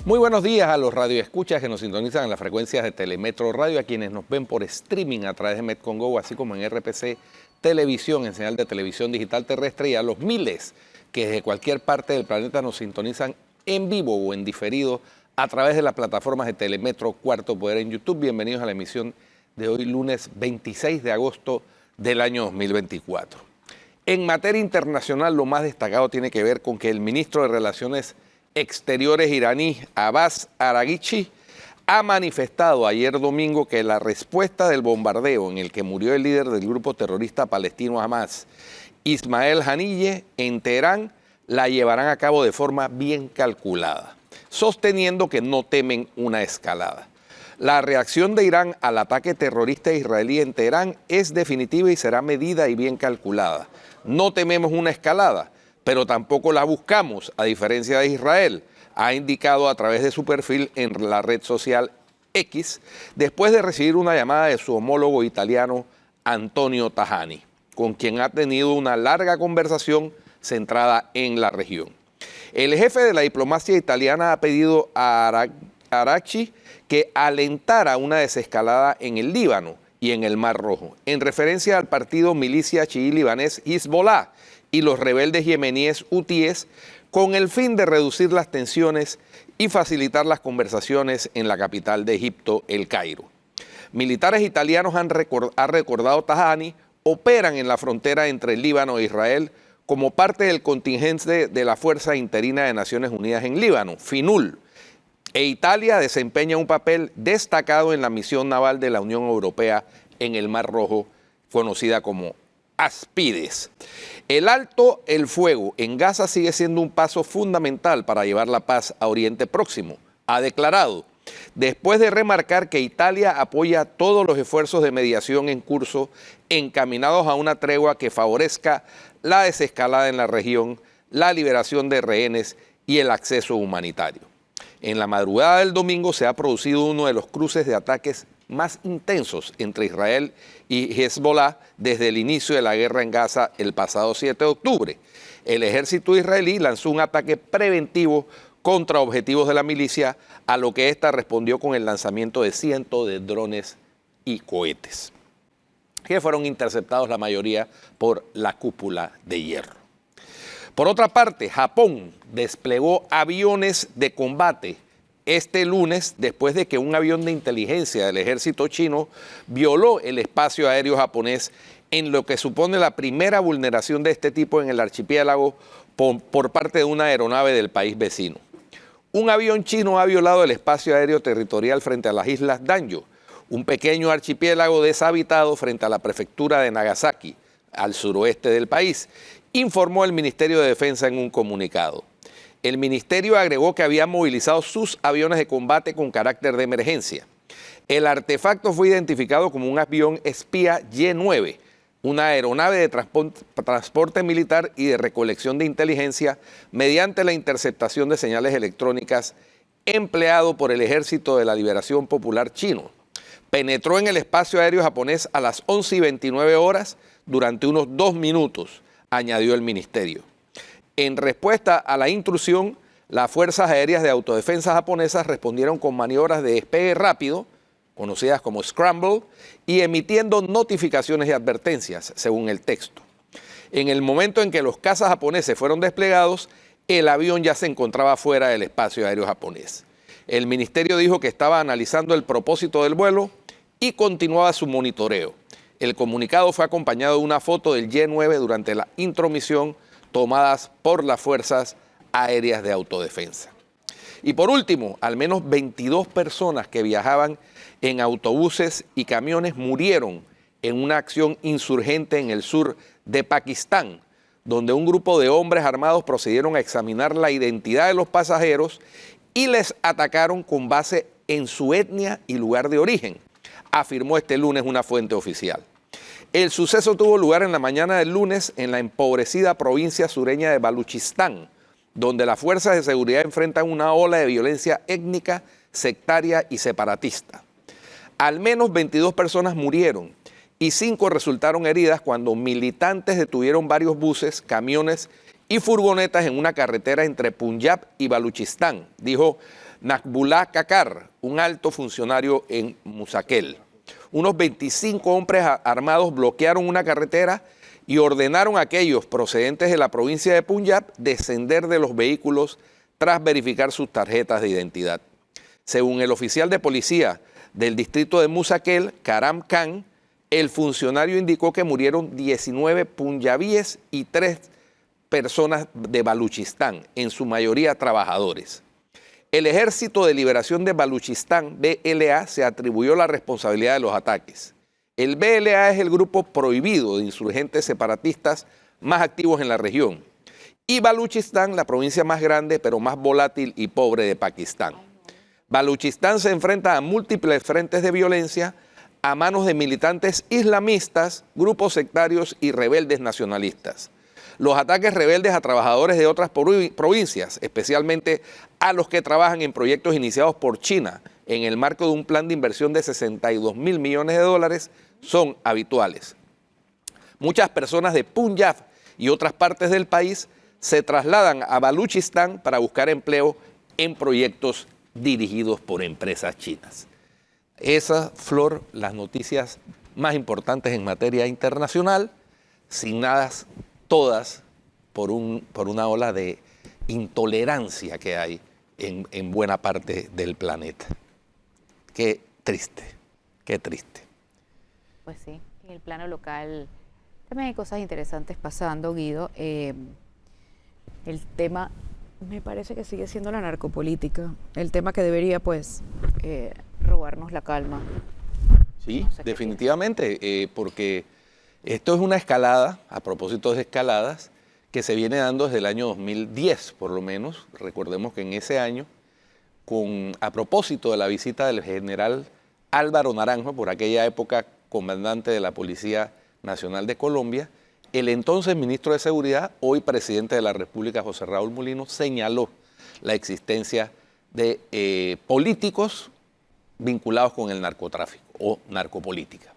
Muy buenos días a los radioescuchas que nos sintonizan en las frecuencias de Telemetro Radio, a quienes nos ven por streaming a través de Metcongo, así como en RPC Televisión, en señal de televisión digital terrestre, y a los miles que desde cualquier parte del planeta nos sintonizan en vivo o en diferido a través de las plataformas de Telemetro Cuarto Poder en YouTube. Bienvenidos a la emisión de hoy, lunes 26 de agosto del año 2024. En materia internacional, lo más destacado tiene que ver con que el ministro de Relaciones Exteriores iraní, Abbas Araghchi, ha manifestado ayer domingo que la respuesta del bombardeo en el que murió el líder del grupo terrorista palestino Hamas, Ismael Haniyeh, en Teherán, la llevarán a cabo de forma bien calculada, sosteniendo que no temen una escalada. La reacción de Irán al ataque terrorista israelí en Teherán es definitiva y será medida y bien calculada. No tememos una escalada, pero tampoco la buscamos, a diferencia de Israel, ha indicado a través de su perfil en la red social X, después de recibir una llamada de su homólogo italiano Antonio Tajani, con quien ha tenido una larga conversación centrada en la región. El jefe de la diplomacia italiana ha pedido a Araghchi que alentara una desescalada en el Líbano y en el Mar Rojo, en referencia al partido milicia chií libanés Hezbollah y los rebeldes yemeníes hutíes, con el fin de reducir las tensiones y facilitar las conversaciones en la capital de Egipto, El Cairo. Militares italianos ha recordado Tajani, operan en la frontera entre el Líbano e Israel como parte del contingente de la Fuerza Interina de Naciones Unidas en Líbano, FINUL, e Italia desempeña un papel destacado en la misión naval de la Unión Europea en el Mar Rojo, conocida como Aspides. El alto el fuego en Gaza sigue siendo un paso fundamental para llevar la paz a Oriente Próximo, ha declarado, después de remarcar que Italia apoya todos los esfuerzos de mediación en curso encaminados a una tregua que favorezca la desescalada en la región, la liberación de rehenes y el acceso humanitario. En la madrugada del domingo se ha producido uno de los cruces de ataques más intensos entre Israel y Hezbollah desde el inicio de la guerra en Gaza el pasado 7 de octubre. El ejército israelí lanzó un ataque preventivo contra objetivos de la milicia, a lo que ésta respondió con el lanzamiento de cientos de drones y cohetes, que fueron interceptados la mayoría por la cúpula de hierro. Por otra parte, Japón desplegó aviones de combate este lunes, después de que un avión de inteligencia del ejército chino violó el espacio aéreo japonés, en lo que supone la primera vulneración de este tipo en el archipiélago por parte de una aeronave del país vecino. Un avión chino ha violado el espacio aéreo territorial frente a las islas Danjo, un pequeño archipiélago deshabitado frente a la prefectura de Nagasaki, al suroeste del país, informó el Ministerio de Defensa en un comunicado. El ministerio agregó que había movilizado sus aviones de combate con carácter de emergencia. El artefacto fue identificado como un avión espía Y-9, una aeronave de transporte militar y de recolección de inteligencia mediante la interceptación de señales electrónicas, empleado por el Ejército de la Liberación Popular Chino. Penetró en el espacio aéreo japonés a las 11:29 horas durante unos 2 minutos, añadió el ministerio. En respuesta a la intrusión, las Fuerzas Aéreas de Autodefensa japonesas respondieron con maniobras de despegue rápido, conocidas como Scramble, y emitiendo notificaciones y advertencias, según el texto. En el momento en que los cazas japoneses fueron desplegados, el avión ya se encontraba fuera del espacio aéreo japonés. El ministerio dijo que estaba analizando el propósito del vuelo y continuaba su monitoreo. El comunicado fue acompañado de una foto del Y-9 durante la intromisión tomadas por las Fuerzas Aéreas de Autodefensa. Y por último, al menos 22 personas que viajaban en autobuses y camiones murieron en una acción insurgente en el sur de Pakistán, donde un grupo de hombres armados procedieron a examinar la identidad de los pasajeros y les atacaron con base en su etnia y lugar de origen, afirmó este lunes una fuente oficial. El suceso tuvo lugar en la mañana del lunes en la empobrecida provincia sureña de Baluchistán, donde las fuerzas de seguridad enfrentan una ola de violencia étnica, sectaria y separatista. Al menos 22 personas murieron y 5 resultaron heridas cuando militantes detuvieron varios buses, camiones y furgonetas en una carretera entre Punjab y Baluchistán, dijo Nakbullah Kakar, un alto funcionario en Musaquel. Unos 25 hombres armados bloquearon una carretera y ordenaron a aquellos procedentes de la provincia de Punjab descender de los vehículos tras verificar sus tarjetas de identidad. Según el oficial de policía del distrito de Musaquel, Karam Khan, el funcionario indicó que murieron 19 punjabíes y 3 personas de Baluchistán, en su mayoría trabajadores. El Ejército de Liberación de Baluchistán, BLA, se atribuyó la responsabilidad de los ataques. El BLA es el grupo prohibido de insurgentes separatistas más activos en la región. Y Baluchistán, la provincia más grande, pero más volátil y pobre de Pakistán. Baluchistán se enfrenta a múltiples frentes de violencia a manos de militantes islamistas, grupos sectarios y rebeldes nacionalistas. Los ataques rebeldes a trabajadores de otras provincias, especialmente a los que trabajan en proyectos iniciados por China en el marco de un plan de inversión de 62 mil millones de dólares, son habituales. Muchas personas de Punjab y otras partes del país se trasladan a Baluchistán para buscar empleo en proyectos dirigidos por empresas chinas. Esas, Flor, las noticias más importantes en materia internacional, signadas todas por una ola de intolerancia que hay en buena parte del planeta. Qué triste, qué triste. Pues sí, en el plano local también hay cosas interesantes pasando, Guido. El tema, me parece que sigue siendo la narcopolítica, el tema que debería, pues, robarnos la calma. Sí, no sé definitivamente, porque esto es una escalada, a propósito de escaladas, que se viene dando desde el año 2010, por lo menos. Recordemos que en ese año, a propósito de la visita del general Álvaro Naranjo, por aquella época comandante de la Policía Nacional de Colombia, el entonces ministro de Seguridad, hoy presidente de la República, José Raúl Mulino, señaló la existencia de políticos vinculados con el narcotráfico o narcopolítica.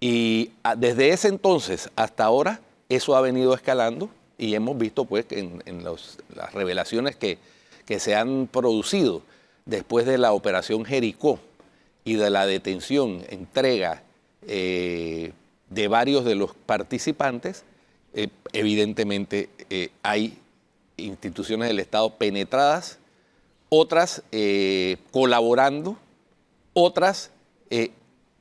Y desde ese entonces hasta ahora eso ha venido escalando y hemos visto pues en las revelaciones que se han producido después de la operación Jericó y de la detención, entrega de varios de los participantes, evidentemente hay instituciones del Estado penetradas, otras colaborando, otras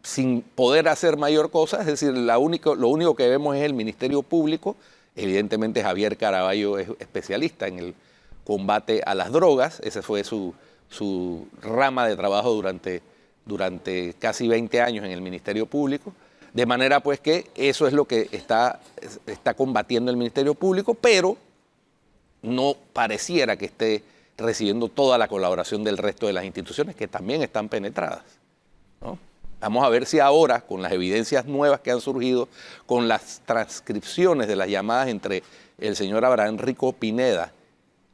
sin poder hacer mayor cosa, es decir, lo único que vemos es el Ministerio Público. Evidentemente Javier Caraballo es especialista en el combate a las drogas, esa fue su rama de trabajo durante casi 20 años en el Ministerio Público, de manera pues que eso es lo que está combatiendo el Ministerio Público, pero no pareciera que esté recibiendo toda la colaboración del resto de las instituciones que también están penetradas, ¿no? Vamos a ver si ahora, con las evidencias nuevas que han surgido, con las transcripciones de las llamadas entre el señor Abraham Rico Pineda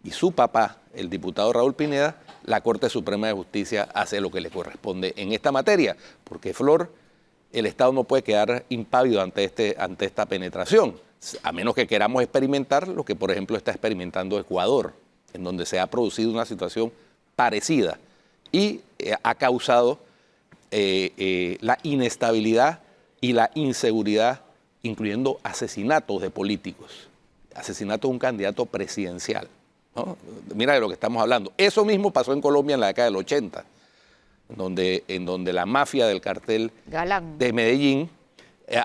y su papá, el diputado Raúl Pineda, la Corte Suprema de Justicia hace lo que le corresponde en esta materia, porque, Flor, el Estado no puede quedar impávido ante esta penetración, a menos que queramos experimentar lo que, por ejemplo, está experimentando Ecuador, en donde se ha producido una situación parecida y ha causado la inestabilidad y la inseguridad, incluyendo asesinatos de políticos, asesinato de un candidato presidencial, ¿no? Mira de lo que estamos hablando. Eso mismo pasó en Colombia en la década del 80, en donde la mafia del cartel Galán de Medellín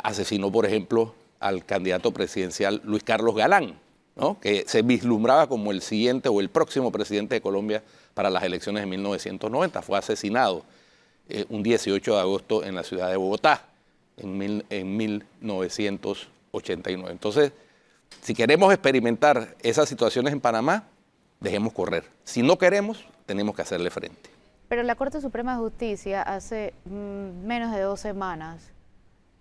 asesinó, por ejemplo, al candidato presidencial Luis Carlos Galán, ¿no? Que se vislumbraba como el siguiente o el próximo presidente de Colombia para las elecciones de 1990. Fue asesinado un 18 de agosto en la ciudad de Bogotá, en 1989. Entonces, si queremos experimentar esas situaciones en Panamá, dejemos correr. Si no queremos, tenemos que hacerle frente. Pero la Corte Suprema de Justicia hace menos de 2 semanas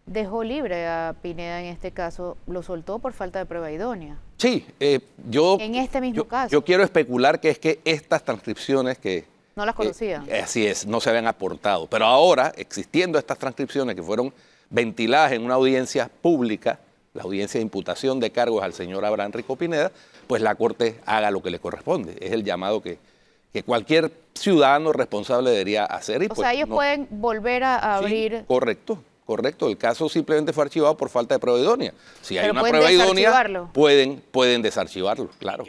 dejó libre a Pineda en este caso, lo soltó por falta de prueba idónea. Sí, en este mismo caso. Yo quiero especular que es que estas transcripciones que... No las conocía. Así es, no se habían aportado. Pero ahora, existiendo estas transcripciones que fueron ventiladas en una audiencia pública, la audiencia de imputación de cargos al señor Abraham Rico Pineda, pues la Corte haga lo que le corresponde. Es el llamado que que cualquier ciudadano responsable debería hacer. Y O pues, sea, ellos no. pueden volver a Sí, abrir... correcto, correcto. El caso simplemente fue archivado por falta de prueba idónea. Si hay Pero una pueden prueba idónea, desarchivarlo. pueden desarchivarlo, claro.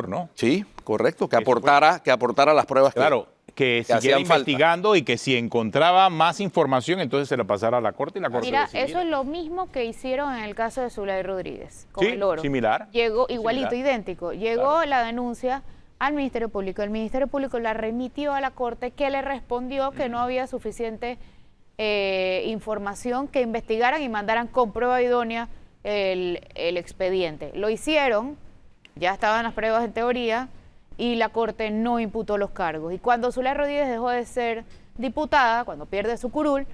¿No? Sí, correcto, que Eso fue. aportara las pruebas Claro, que siguiera hacían falta. investigando y que si encontraba más información, entonces se la pasara a la Corte y la Corte Mira, decidiera. eso es lo mismo que hicieron en el caso de Zulay Rodríguez, con Sí, el oro. similar. Llegó igualito, Similar. idéntico. Llegó la denuncia al Ministerio Público. El Ministerio Público la remitió a la Corte, que le respondió que no había suficiente información, que investigaran y mandaran con prueba idónea el expediente. Lo hicieron, ya estaban las pruebas en teoría, y la Corte no imputó los cargos. Y cuando Zulay Rodríguez dejó de ser diputada, cuando pierde su curul,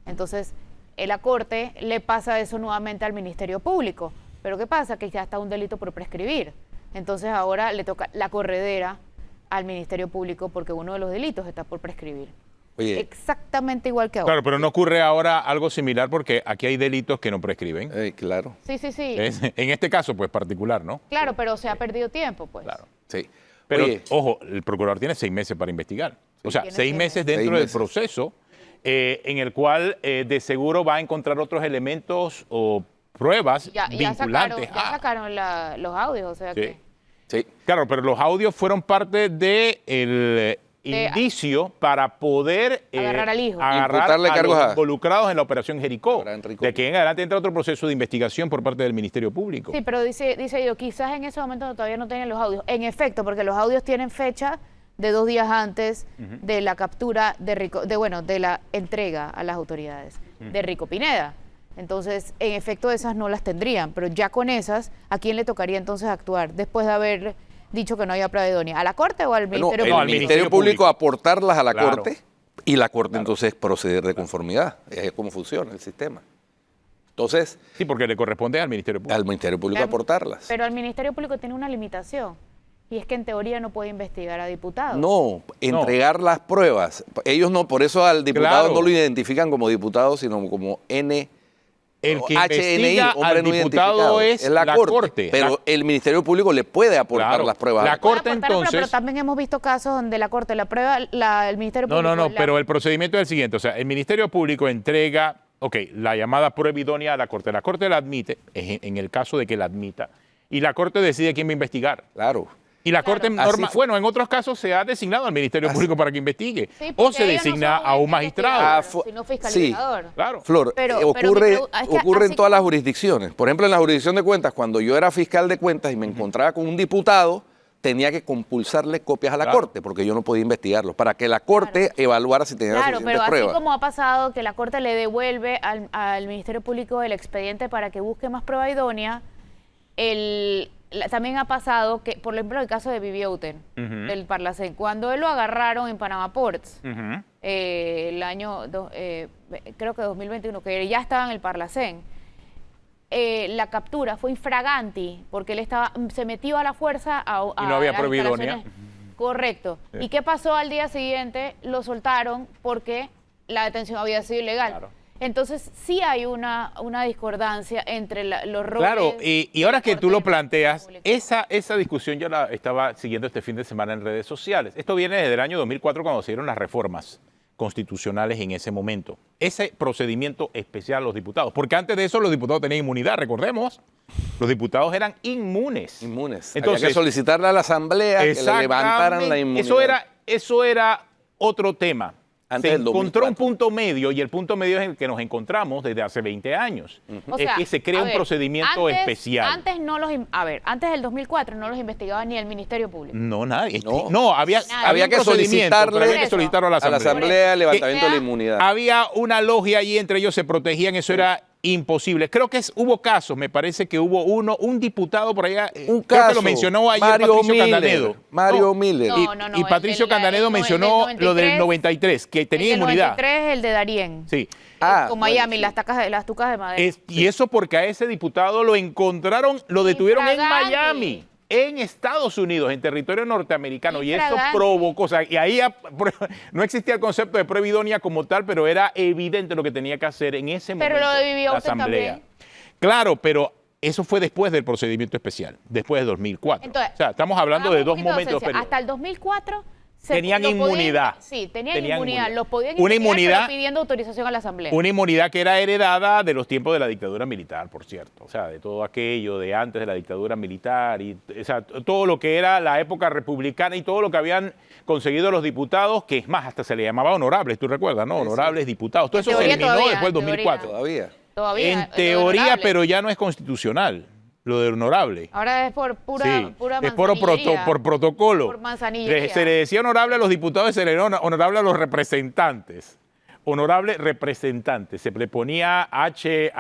entonces la Corte le pasa eso nuevamente al Ministerio Público. Pero ¿qué pasa? Que ya está un delito por prescribir. Entonces ahora le toca la corredera al Ministerio Público porque uno de los delitos está por prescribir. Oye, Exactamente igual que ahora. Claro, pero no ocurre ahora algo similar porque aquí hay delitos que no prescriben. claro, Sí, sí, sí. En este caso, pues particular, ¿no? Claro, pero se ha perdido tiempo, pues. Claro. sí. Pero, Oye, ojo, el procurador tiene 6 meses para investigar. O sea, Tiene 6 6 meses meses. dentro 6 del meses. proceso en el cual de seguro va a encontrar otros elementos o pruebas Ya vinculantes. sacaron los audios, o sea Sí. que... sí. Claro, pero los audios fueron parte del indicio para poder Agarrar al hijo. agarrar Imputarle a cargos los a- involucrados en la operación Jericó. Ahora Enrico. De aquí en adelante entra otro proceso de investigación por parte del Ministerio Público. Sí, pero dice yo, quizás en ese momento todavía no tenían los audios. En efecto, porque los audios tienen fecha de 2 días antes de la captura de la entrega a las autoridades de Rico Pineda. Entonces, en efecto, esas no las tendrían, pero ya con esas, ¿a quién le tocaría entonces actuar después de haber dicho que no había prueba idónea? ¿A la Corte o al Ministerio el No, al Público? Ministerio Público aportarlas a la Claro. Corte y la Corte entonces proceder de conformidad. Es como funciona el sistema. Entonces, Sí, porque le corresponde al Ministerio Público. al Ministerio Público Claro, aportarlas. Pero el Ministerio Público tiene una limitación, y es que en teoría no puede investigar a diputados. No, entregar las pruebas. Ellos no, por eso al diputado Claro. no lo identifican como diputado, sino como El que HNI, investiga hombre al no diputado identificado. es la la Corte. Corte. Pero el Ministerio Público le puede aportar Claro. las pruebas. La a Puede Corte aportar, pero entonces... también hemos visto casos donde la Corte, el Ministerio No, Público... no, no, pero el procedimiento es el siguiente. O sea, el Ministerio Público entrega, la llamada prueba idónea a la Corte. La Corte la admite, en el caso de que la admita, y la Corte decide quién va a investigar. Claro. Y la Claro. Corte, Así fue. en otros casos se ha designado al Ministerio Público para que investigue. Sí, O porque se ellos no designa son a un ente magistrado. investigador, sino fiscalizador. Claro. Flor, Pero ocurre, es que ocurre en así todas las como- jurisdicciones. Por ejemplo, en la jurisdicción de cuentas, cuando yo era fiscal de cuentas y me encontraba con un diputado, tenía que compulsarle copias a la Claro. Corte, porque yo no podía investigarlo, para que la Corte evaluara si tenía Claro, suficientes pero así pruebas. como ha pasado que la Corte le devuelve al Ministerio Público el expediente para que busque más prueba idónea, también ha pasado que, por ejemplo, el caso de Viviouten, del Parlacén, cuando él lo agarraron en Panama Ports, Ujú. el año, creo que 2021, que ya estaba en el Parlacén, la captura fue infraganti, porque él se metió a la fuerza Y no había las prueba idónea. instalaciones. Correcto. Sí. ¿Y qué pasó al día siguiente? Lo soltaron porque la detención había sido ilegal. Claro. Entonces sí hay una discordancia entre los roles. Claro, y de ahora la que Corte tú y lo el planteas, Ministerio Público. esa discusión yo la estaba siguiendo este fin de semana en redes sociales. Esto viene desde el año 2004 cuando se dieron las reformas constitucionales en ese momento. Ese procedimiento especial a los diputados, porque antes de eso los diputados tenían inmunidad, recordemos, los diputados eran inmunes. Inmunes. Entonces, Había que solicitarle a la Asamblea que le levantaran la inmunidad. Eso era otro tema. Antes Se del encontró un 2004. punto medio y el punto medio es el que nos encontramos desde hace 20 años. O Es sea, que se crea a un ver, procedimiento especial. Antes antes del 2004 no los investigaba ni el Ministerio Público. No, nadie. No. No, había Había un que procedimiento, pero había que Eso. solicitarlo a la A la Asamblea. Asamblea, levantamiento de la Que- inmunidad. Había una logia allí, entre ellos se protegían, eso era imposible. Creo que hubo casos, me parece que hubo un diputado por allá, Un creo que caso, lo mencionó ayer Mario Patricio Miller, Candanedo. Mario No, Miller. No, Y el Patricio del- Candanedo el mencionó del lo del 93, 93, que tenía el del inmunidad. 93 es el de Darien. Sí. Ah, Con bueno, Miami, sí. las tucas de madera. Y eso porque a ese diputado lo encontraron, lo detuvieron en Infraganti. Miami, en Estados Unidos, en territorio norteamericano. Y eso Infraganti. provocó, o sea, y ahí no existía el concepto de prueba idónea como tal, pero era evidente lo que tenía que hacer en ese momento Pero lo de la Viviouten Asamblea. también. Claro, pero Eso fue después del procedimiento especial, después de 2004. Entonces, o sea, estamos hablando de dos momentos. Hasta el 2004 tenían inmunidad. Tenían inmunidad. Los podían una investigar, inmunidad, pero pidiendo autorización a la Asamblea. Una inmunidad que era heredada de los tiempos de la dictadura militar, por cierto. O sea, de todo aquello de antes de la dictadura militar, y, o sea, todo lo que era la época republicana y todo lo que habían conseguido los diputados, que es más, hasta se le llamaba honorables, tú recuerdas, ¿no? Honorables diputados. Todo eso se eliminó después del 2004. Todavía. En teoría, pero ya no es constitucional. Lo de honorable. Ahora es por pura es por protocolo. Por manzanillería. Se le decía honorable a los diputados y se le era honorable a los representantes. Honorable representante. Se le ponía HL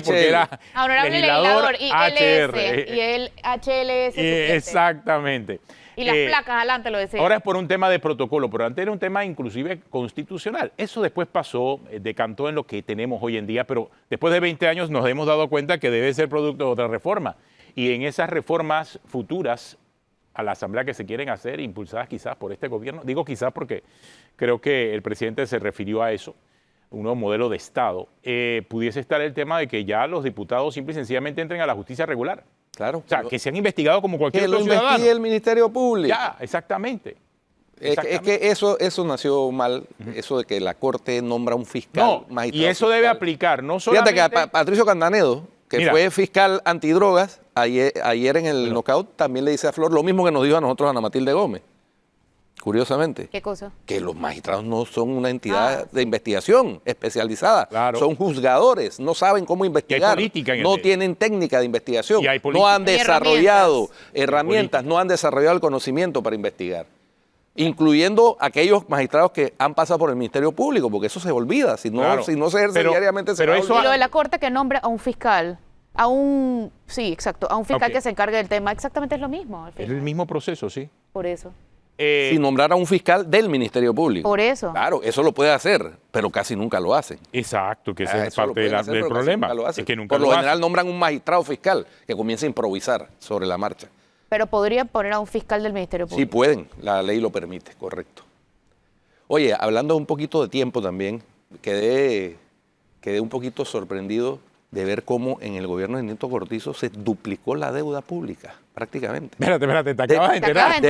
porque era honorable legislador y LS. Y el HLS. Exactamente. Y las placas adelante lo decía. Ahora es por un tema de protocolo, pero antes era un tema inclusive constitucional. Eso después pasó, decantó en lo que tenemos hoy en día, pero después de 20 años nos hemos dado cuenta que debe ser producto de otra reforma. Y en esas reformas futuras a la Asamblea que se quieren hacer, impulsadas quizás por este gobierno, digo quizás porque creo que el presidente se refirió a eso, un nuevo modelo de Estado, pudiese estar el tema de que ya los diputados simple y sencillamente entren a la justicia regular. Claro. O sea, que se han investigado como cualquier otro ciudadano. Que lo investigue el Ministerio Público. Ya, exactamente. Es que eso nació mal, eso de que la Corte nombra un fiscal magistrado. Y eso debe aplicar, no solamente... Fíjate que a Patricio Candanedo, que fue fiscal antidrogas, ayer en el knockout también le dice a Flor lo mismo que nos dijo a nosotros Ana Matilde Gómez. Curiosamente. ¿Qué cosa? Que los magistrados no son una entidad de investigación especializada. Claro. Son juzgadores, no saben cómo investigar. No tienen técnica de investigación. No han desarrollado herramientas, no han desarrollado el conocimiento para investigar. Incluyendo aquellos magistrados que han pasado por el Ministerio Público, porque eso se olvida. Si no se ejerce diariamente, se va a olvidar. Y lo de la Corte que nombra a un fiscal. A un fiscal que se encargue del tema, exactamente es lo mismo. Es el mismo proceso, sí. Por eso. Si nombrar a un fiscal del Ministerio Público. Por eso. Claro, eso lo puede hacer, pero casi nunca lo hacen. Exacto, que esa es parte del problema. Es que nunca por lo general nombran un magistrado fiscal que comienza a improvisar sobre la marcha. Pero podrían poner a un fiscal del Ministerio Público. Sí pueden, la ley lo permite, correcto. Oye, hablando un poquito de tiempo también, quedé un poquito sorprendido de ver cómo en el gobierno de Néstor Cortizo se duplicó la deuda pública, prácticamente. Espérate, te acabas de enterar.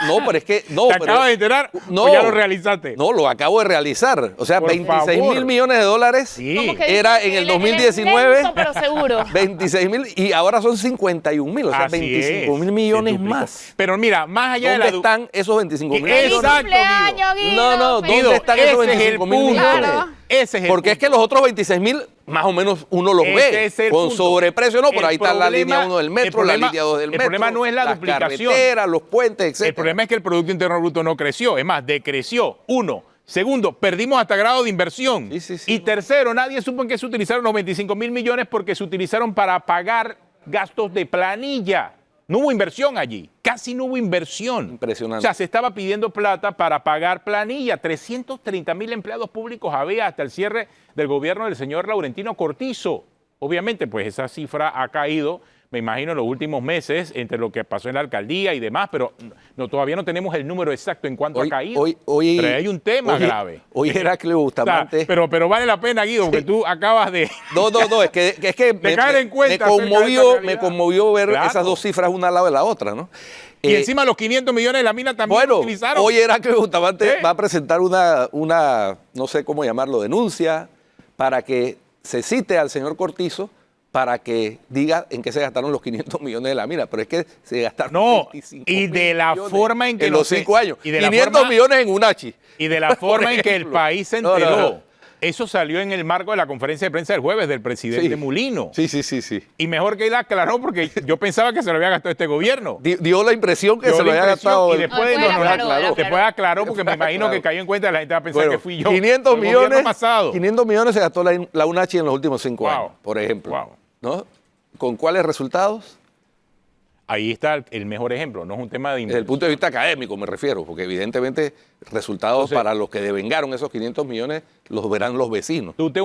No, pero es que... No, ¿Te acabas de enterar o ya lo realizaste? No, lo acabo de realizar. O sea, 26.000 millones de dólares era en el 2019. Pero seguro. 26.000 y ahora son 51.000, o sea, 25.000 millones más. Pero mira, más allá ¿Dónde están esos 25.000 millones? Exacto, Guido. No, ¿dónde están esos 25.000 millones? Ese es el Porque es que los otros 26.000, más o menos uno los ve con sobreprecio, ¿no? Por ahí está la línea 1 del metro, la línea 2 del metro. El problema no es la duplicación. Las carreteras, los puentes, etc. El problema es que el Producto Interno Bruto no creció, es más, decreció. Uno. Segundo, perdimos hasta grado de inversión. Y tercero, nadie supo en qué se utilizaron los 25.000 millones porque se utilizaron para pagar gastos de planilla. No hubo inversión allí, casi no hubo inversión. Impresionante. O sea, se estaba pidiendo plata para pagar planilla. 330.000 empleados públicos había hasta el cierre del gobierno del señor Laurentino Cortizo. Obviamente, pues esa cifra ha caído, me imagino, en los últimos meses, entre lo que pasó en la alcaldía y demás, pero todavía no tenemos el número exacto en cuánto ha caído. Pero hay un tema grave. Hoy Heraclio Bustamante... O sea, pero vale la pena, Guido, porque tú acabas de... No, es que me conmovió ver esas dos cifras una al lado de la otra, ¿no? Y encima los 500 millones de la mina también lo utilizaron. Hoy Heraclio Bustamante va a presentar una, no sé cómo llamarlo, denuncia para que se cite al señor Cortizo para que diga en qué se gastaron los 500 millones de la mina, pero es que se gastaron 25 y de la forma en que en los 5 años, 500 millones en Unachi. Y de la forma en que el país se enteró. Eso salió en el marco de la conferencia de prensa del jueves del presidente Mulino. Sí. Y mejor que él aclaró, porque yo pensaba que se lo había gastado este gobierno. Dio la impresión que se lo había gastado. Y después aclaró, porque me imagino que cayó en cuenta y la gente va a pensar que fui yo. 500 millones se gastó la Unachi en los últimos 5 años, por ejemplo. ¿No? ¿Con cuáles resultados? Ahí está el mejor ejemplo, no es un tema de inversión. Desde el punto de vista académico me refiero, porque evidentemente resultados para los que devengaron esos 500 millones los verán los vecinos. Tú te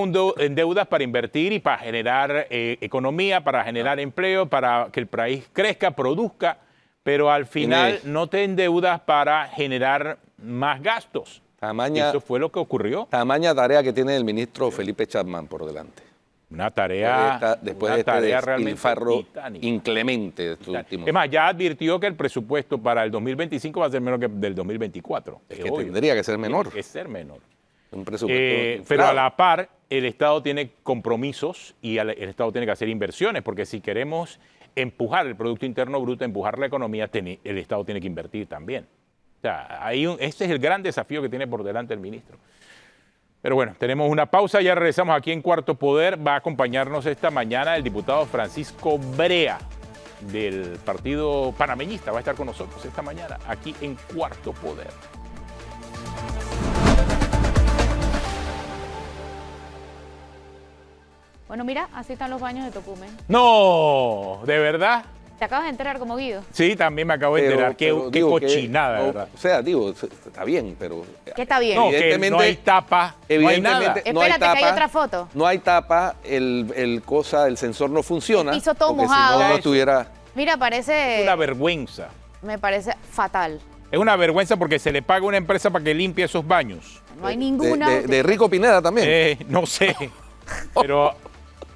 endeudas para invertir y para generar economía, para generar empleo, para que el país crezca, produzca, pero al final no te endeudas para generar más gastos. Eso fue lo que ocurrió. Tamaña tarea que tiene el ministro Felipe Chapman por delante. Una tarea, después una de este tarea realmente despilfarro titánica. inclemente de estos últimos. Es más, ya advirtió que el presupuesto para el 2025 va a ser menor que del 2024. Es que tendría que ser menor. Tiene que ser menor. Un presupuesto Pero inflado. a la par, el Estado tiene compromisos y el Estado tiene que hacer inversiones, porque si queremos empujar el Producto Interno Bruto, empujar la economía, el Estado tiene que invertir también. O sea, este es el gran desafío que tiene por delante el ministro. Pero bueno, tenemos una pausa, ya regresamos aquí en Cuarto Poder. Va a acompañarnos esta mañana el diputado Francisco Brea del Partido Panameñista. Va a estar con nosotros esta mañana aquí en Cuarto Poder. Bueno, mira, así están los baños de Tocumen. No, ¿de verdad? ¿Te acabas de enterar como Guido? Sí, también me acabo de enterar. Qué digo que cochinada, no, ¿verdad? O sea, digo, está bien, pero ¿Qué está bien? No, que no evidentemente- hay tapa, no hay nada. evidentemente no hay Espérate, que hay tapa. otra foto. No hay tapa, el sensor no funciona. El piso todo porque mojado. Si no, no Eso. estuviera. Mira, Es parece... una vergüenza. Me parece fatal. Es una vergüenza porque se le paga a una empresa para que limpie esos baños. No hay ninguna... De Rico Pineda también. No sé, pero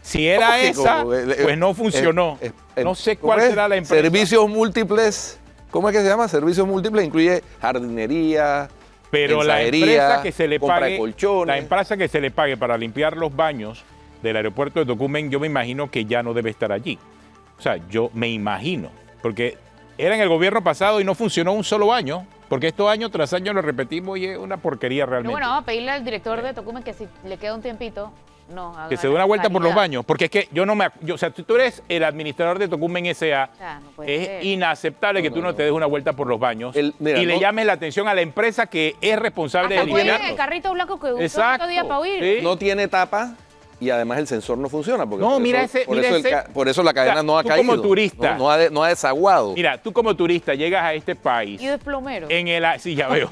si era esa, pues no funcionó. No sé ¿cómo cuál es? será la empresa. Servicios múltiples. ¿Cómo es que se llama? Servicios múltiples incluye jardinería, Pero la mensajería, empresa que se le compra de pague, colchones. la empresa que se le pague para limpiar los baños del aeropuerto de Tocumen, yo me imagino que ya no debe estar allí. O sea, yo me imagino, porque era en el gobierno pasado y no funcionó un solo baño, porque estos año tras año lo repetimos y es una porquería Pero realmente. bueno, vamos a pedirle al director de Tocumen que si le queda un tiempito, no haga Que se dé una vuelta por los sanidad. baños, porque es que yo no me... o sea, si tú eres el administrador de Tocumen S.A., O sea, no puede es ser. inaceptable que tú no te des una vuelta por los baños Mira, y le no- llames la atención a la empresa que es responsable Hasta de puede ir en limpiarlos. el carrito blanco que usó Exacto. otro día para huir. Sí. No tiene tapa y además el sensor no funciona. Porque No, por mira eso, ese- por mira eso ese- por eso la cadena o sea, no ha tú caído. como turista- No ha desaguado. Mira, tú como turista llegas a este país, Y de plomero. sí, ya veo,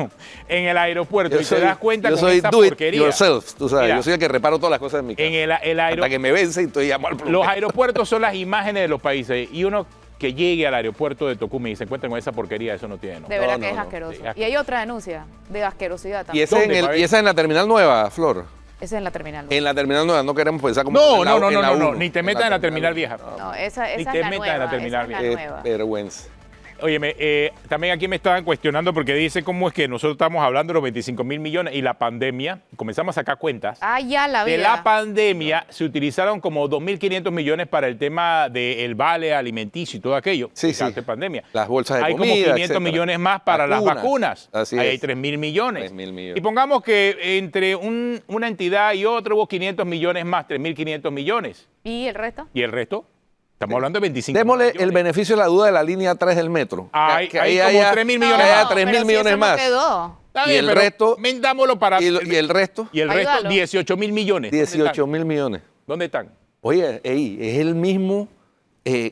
en el aeropuerto y te das cuenta yo con soy esa do it porquería. yourself, tú sabes. Mira, Yo soy el que reparo todas las cosas en mi casa. En el Hasta que me vence y estoy llamo al plomero. Los aeropuertos son las imágenes de los países y uno que llegue al aeropuerto de Tocumen y se encuentra con esa porquería, eso no tiene nombre. De verdad No, que no, es no. asqueroso. Sí, Y hay otra denuncia de asquerosidad Y también. esa ¿Dónde, Pavel? y esa en la terminal nueva, Flor. Esa es en la terminal. En la terminal nueva no queremos pensar como No, en la- no, no, en no, la no, no, uno. ni te metas en la terminal vieja. No, esa Ni es te la metas nueva. en la terminal esa es Qué la nueva. vergüenza. Óyeme, también aquí me estaban cuestionando porque dice cómo es que nosotros estamos hablando de los 25 mil millones y la pandemia, comenzamos a sacar cuentas. Ah, ya la De vida. la pandemia se utilizaron como 2.500 millones para el tema del vale alimenticio y todo aquello. Sí, sí. Hace pandemia. Las bolsas de Hay comida, como 500 etcétera. millones más para las vacunas. Así Ahí es. hay 3.000 millones. 3.000 millones. Y pongamos que entre una entidad y otra hubo 500 millones más, 3.500 millones. ¿Y el resto? ¿Y el resto? Estamos hablando de 25 Démosle millones. el beneficio de la duda de la línea 3 del metro. Hay Que como haya- 3.000 que millones haya más. 3.000 pero si millones eso no más. quedó. Está y bien, el pero resto- vendámoslo para... ¿Y el resto? Y el resto, Ayúdalo. 18.000 millones. ¿Dónde 18.000 millones. están? ¿Dónde están? Oye, es el mismo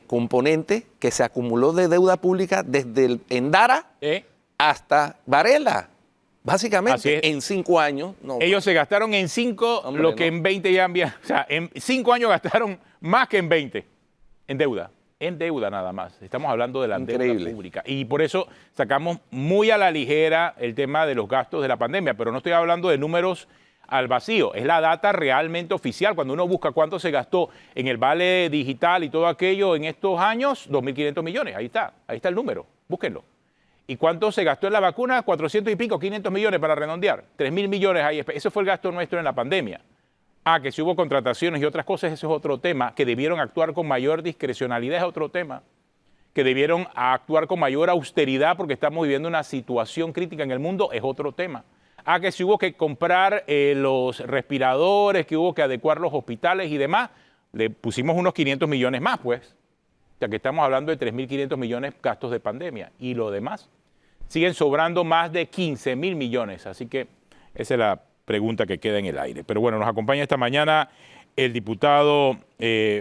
componente que se acumuló de deuda pública desde el Endara ¿Eh? hasta Varela. Así Básicamente, es. en 5 años. No, Ellos se gastaron en 5 Hombre, lo que no. en 20 ya habían... O sea, en 5 años gastaron más que en 20 en deuda. En deuda nada más. Estamos hablando de la deuda Increíble. pública. Y por eso sacamos muy a la ligera el tema de los gastos de la pandemia. Pero no estoy hablando de números al vacío. Es la data realmente oficial. Cuando uno busca cuánto se gastó en el vale digital y todo aquello en estos años, 2.500 millones. Ahí está el número. Búsquenlo. ¿Y cuánto se gastó en la vacuna? 400 y pico, 500 millones para redondear. 3.000 millones ahí. Ese fue el gasto nuestro en la pandemia. Que si hubo contrataciones y otras cosas, eso es otro tema. Que debieron actuar con mayor discrecionalidad es otro tema. Que debieron actuar con mayor austeridad porque estamos viviendo una situación crítica en el mundo es otro tema. Que si hubo que comprar los respiradores, que hubo que adecuar los hospitales y demás, le pusimos unos 500 millones más, pues. O sea que estamos hablando de 3.500 millones gastos de pandemia. Y lo demás, siguen sobrando más de 15.000 millones. Así que esa es la pregunta que queda en el aire. Pero bueno, nos acompaña esta mañana el diputado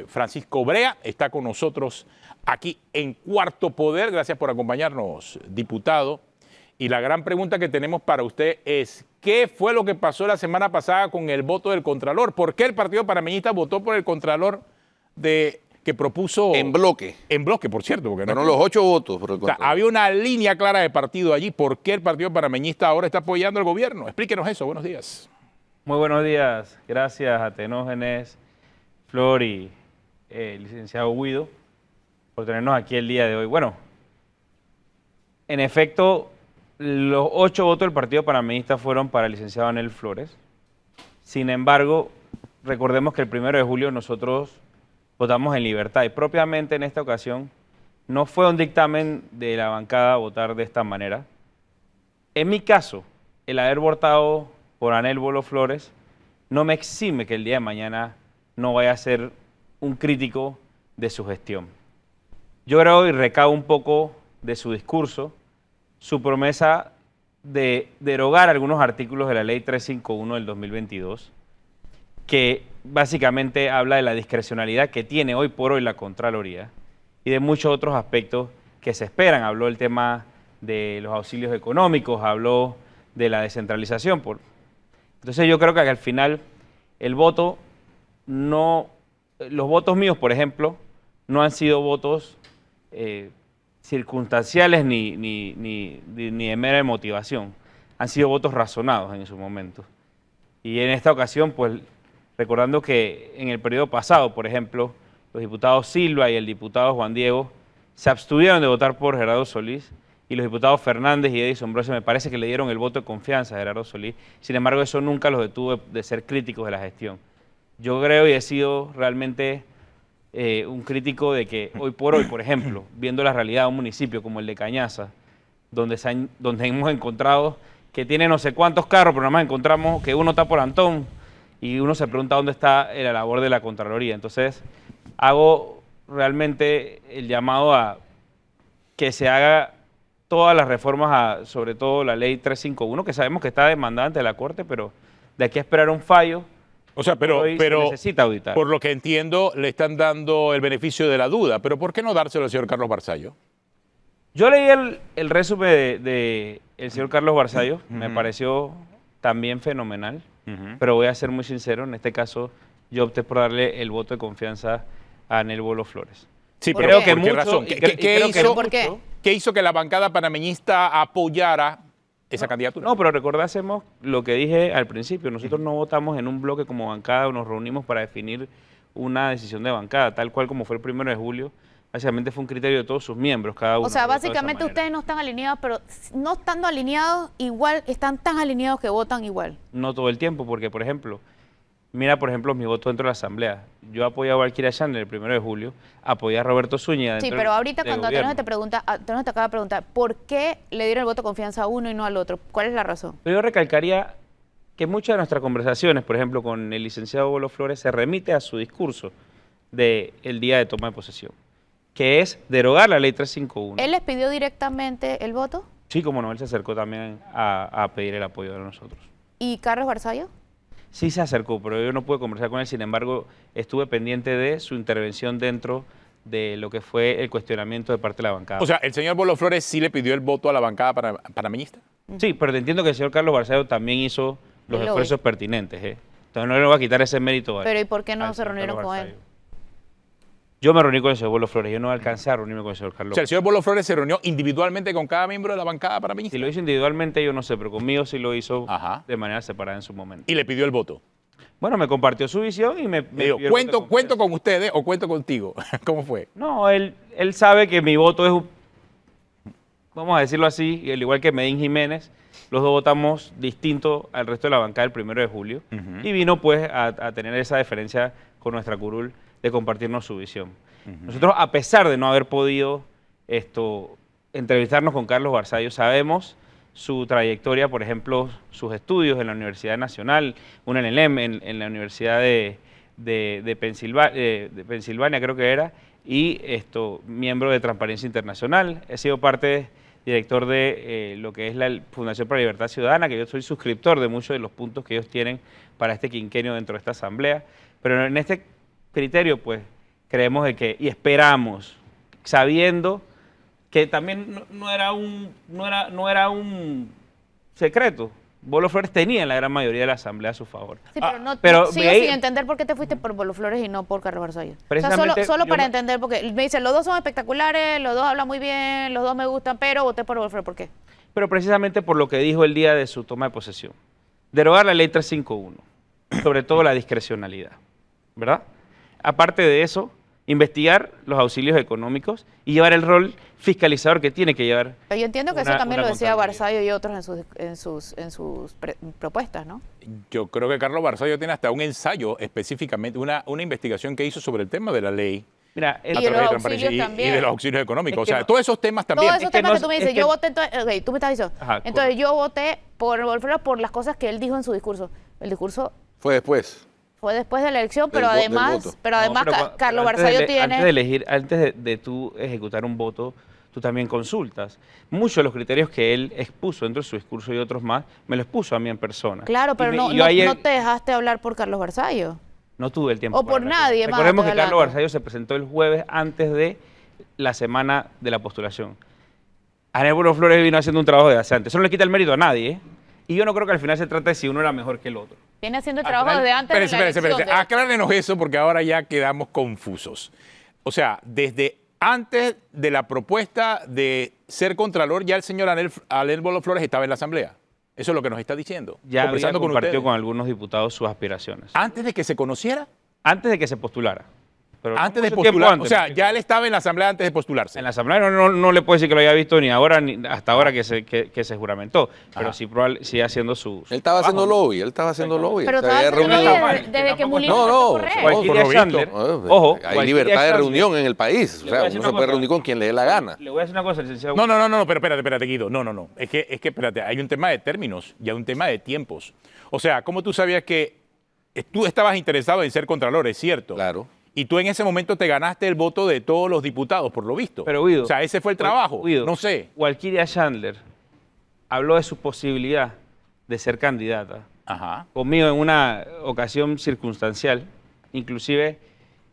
Francisco Brea. Está con nosotros aquí en Cuarto Poder. Gracias por acompañarnos, diputado. Y la gran pregunta que tenemos para usted es, ¿qué fue lo que pasó la semana pasada con el voto del Contralor? ¿Por qué el Partido Panameñista votó por el Contralor que propuso... en bloque. En bloque, por cierto. Porque no Fueron es que- los 8 votos. Por el o sea, control. había una línea clara de partido allí. ¿Por qué el Partido Panameñista ahora está apoyando al gobierno? Explíquenos eso. Buenos días. Muy buenos días. Gracias a Tenógenes. Flor y el licenciado Guido, por tenernos aquí el día de hoy. Bueno, en efecto, los 8 votos del Partido Panameñista fueron para el licenciado Anel Flores. Sin embargo, recordemos que el 1 de julio nosotros votamos en libertad y propiamente en esta ocasión no fue un dictamen de la bancada votar de esta manera. En mi caso, el haber votado por Anel Bolo Flores no me exime que el día de mañana no vaya a ser un crítico de su gestión. Yo creo y recabo un poco de su discurso, su promesa de derogar algunos artículos de la Ley 351 del 2022, que básicamente habla de la discrecionalidad que tiene hoy por hoy la Contraloría y de muchos otros aspectos que se esperan. Habló del tema de los auxilios económicos, habló de la descentralización. Entonces yo creo que al final el voto no, los votos míos, por ejemplo, no han sido votos circunstanciales ni de mera motivación. Han sido votos razonados en su momento. Y en esta ocasión, pues, recordando que en el periodo pasado, por ejemplo, los diputados Silva y el diputado Juan Diego se abstuvieron de votar por Gerardo Solís y los diputados Fernández y Edison Ambrosio me parece que le dieron el voto de confianza a Gerardo Solís. Sin embargo, eso nunca los detuvo de ser críticos de la gestión. Yo creo y he sido realmente un crítico de que hoy por hoy, por ejemplo, viendo la realidad de un municipio como el de Cañaza, donde hemos encontrado que tiene no sé cuántos carros, pero nada más encontramos que uno está por Antón y uno se pregunta dónde está la labor de la Contraloría. Entonces, hago realmente el llamado a que se haga todas las reformas, sobre todo la Ley 351, que sabemos que está demandada ante la Corte, pero de aquí a esperar un fallo. O sea, pero se necesita auditar. Por lo que entiendo, le están dando el beneficio de la duda. Pero ¿por qué no dárselo al señor Carlos Barzallo? Yo leí el resumen del señor Carlos Barzallo, me pareció también fenomenal, pero voy a ser muy sincero, en este caso yo opté por darle el voto de confianza a Anel Bolo Flores. Sí, ¿Por pero qué? ¿por qué razón? ¿Qué hizo que la bancada panameñista apoyara esa candidatura? No, pero recordásemos lo que dije al principio. Nosotros no votamos en un bloque como bancada, nos reunimos para definir una decisión de bancada, tal cual como fue el 1 de julio. Básicamente fue un criterio de todos sus miembros, cada uno. O sea, básicamente ustedes no están alineados, pero no estando alineados, igual están tan alineados que votan igual. No todo el tiempo, porque, por ejemplo, mira, por ejemplo, mi voto dentro de la Asamblea. Yo apoyé a Valkyria Chandler el 1 de julio, apoyé a Roberto Zúñiga. Sí, pero ahorita cuando Antonio te acaba de preguntar, ¿por qué le dieron el voto de confianza a uno y no al otro? ¿Cuál es la razón? Yo recalcaría que muchas de nuestras conversaciones, por ejemplo, con el licenciado Bolo Flores, se remite a su discurso del día de toma de posesión, que es derogar la Ley 351. ¿Él les pidió directamente el voto? Sí, como no, él se acercó también a pedir el apoyo de nosotros. ¿Y Carlos Barzallo? Sí se acercó, pero yo no pude conversar con él, sin embargo, estuve pendiente de su intervención dentro de lo que fue el cuestionamiento de parte de la bancada. O sea, ¿el señor Bolo Flores sí le pidió el voto a la bancada panameñista? Sí, pero entiendo que el señor Carlos Barzallo también hizo los esfuerzos pertinentes. Entonces no le voy a quitar ese mérito a él. Pero ¿y por qué no se reunieron con él? Yo me reuní con el señor Bolo Flores, yo no alcancé a reunirme con el señor Carlos. O sea, el señor Bolo Flores se reunió individualmente con cada miembro de la bancada panameñista. Si lo hizo individualmente, yo no sé, pero conmigo sí lo hizo Ajá. de manera separada en su momento. Y le pidió el voto. Bueno, me compartió su visión y me Digo, pidió el ¿cuento voto con ustedes o cuento contigo? ¿Cómo fue? No, él sabe que mi voto es, vamos a decirlo así, y al igual que Medín Jiménez, los dos votamos distinto al resto de la bancada el 1 de julio. Y vino pues a tener esa deferencia con nuestra curul de compartirnos su visión. Nosotros, a pesar de no haber podido entrevistarnos con Carlos Barzallo, sabemos su trayectoria, por ejemplo, sus estudios en la Universidad Nacional, uno en el EM, en la Universidad de Pensilvania, creo que era, y miembro de Transparencia Internacional. He sido director de lo que es la Fundación para la Libertad Ciudadana, que yo soy suscriptor de muchos de los puntos que ellos tienen para este quinquenio dentro de esta asamblea. Pero en este criterio, pues, creemos de que, y esperamos, sabiendo que también no era un secreto. Bolo Flores tenía en la gran mayoría de la asamblea a su favor. Sí, pero sigo sin entender por qué te fuiste por Bolo Flores y no por Carlos Barzallo. O sea, solo para entender, porque me dicen, los dos son espectaculares, los dos hablan muy bien, los dos me gustan, pero voté por Bolo Flores, ¿por qué? Pero precisamente por lo que dijo el día de su toma de posesión. Derogar la Ley 351, sobre todo la discrecionalidad, ¿verdad? aparte de eso, investigar los auxilios económicos y llevar el rol fiscalizador que tiene que llevar. Pero yo entiendo que eso una- también una lo decía contabilidad. Barzallo y otros en sus propuestas, ¿no? Yo creo que Carlos Barzallo tiene hasta un ensayo específicamente, una investigación que hizo sobre el tema de la ley. Mira, Y a de través los de transparencia auxilios y también. de los auxilios económicos. Es O que sea, no- todos esos temas también. Todos esos que temas no que es- tú me es dices, que- yo voté, ok, tú me estás diciendo. Ajá, Entonces yo voté por Wolfredo por las cosas que él dijo en su discurso. El discurso Fue después. fue después de la elección, Del pero del además, voto. pero No, además pero Carlos antes Barzallo de tiene... Antes de elegir, antes de tú ejecutar un voto, tú también consultas. Muchos de los criterios que él expuso dentro de su discurso y otros más, me los puso a mí en persona. Claro, pero Y no, yo no, ayer no te dejaste hablar por Carlos Barzallo. no tuve el tiempo. O por para nadie recordar. más, Recordemos te que Carlos adelanto. Barzallo se presentó el jueves antes de la semana de la postulación. Aníbal Flores vino haciendo un trabajo de hace antes. Eso no le quita el mérito a nadie, ¿eh? Y yo no creo que al final se trate de si uno era mejor que el otro. Viene haciendo el Al trabajo final- desde antes de la espérese, elección. espérese. Aclárenos eso porque ahora ya quedamos confusos. O sea, desde antes de la propuesta de ser contralor, ya el señor Aníbal Flores estaba en la Asamblea. Eso es lo que nos está diciendo. Ya había conversando con compartido ustedes. con algunos diputados sus aspiraciones. Antes de que se conociera, Antes de que se postulara. Pero antes no de mucho tiempo postular. antes, O sea, porque ya él estaba en la Asamblea antes de postularse. en la Asamblea no le puedo decir que lo haya visto ni ahora, ni hasta ahora que se juramentó. Pero Ajá. sí, sí haciendo su Él estaba trabajo, haciendo ¿no? lobby, él estaba haciendo lobby. Pero Se estaba había haciendo reunido. lobby mal, desde que que tampoco Mulino está mal. empezó a No, correr. no, Cualquier por lo visto. Chandler, Pues, ojo, hay cualquier libertad de Chandler- reunión en el país. O Le voy a sea, decir uno una se puede cosa. reunir con quien le dé la gana. Le voy a decir una cosa, licenciado. No, pero espérate, Guido. No. Es que, espérate, hay un tema de términos y hay un tema de tiempos. O sea, ¿cómo tú sabías que tú estabas interesado en ser contralor? Es cierto. Claro. Y tú en ese momento te ganaste el voto de todos los diputados, por lo visto. Pero Guido, o sea, ese fue el trabajo. Guido, No sé. Walkiria Chandler habló de su posibilidad de ser candidata Ajá. conmigo en una ocasión circunstancial, inclusive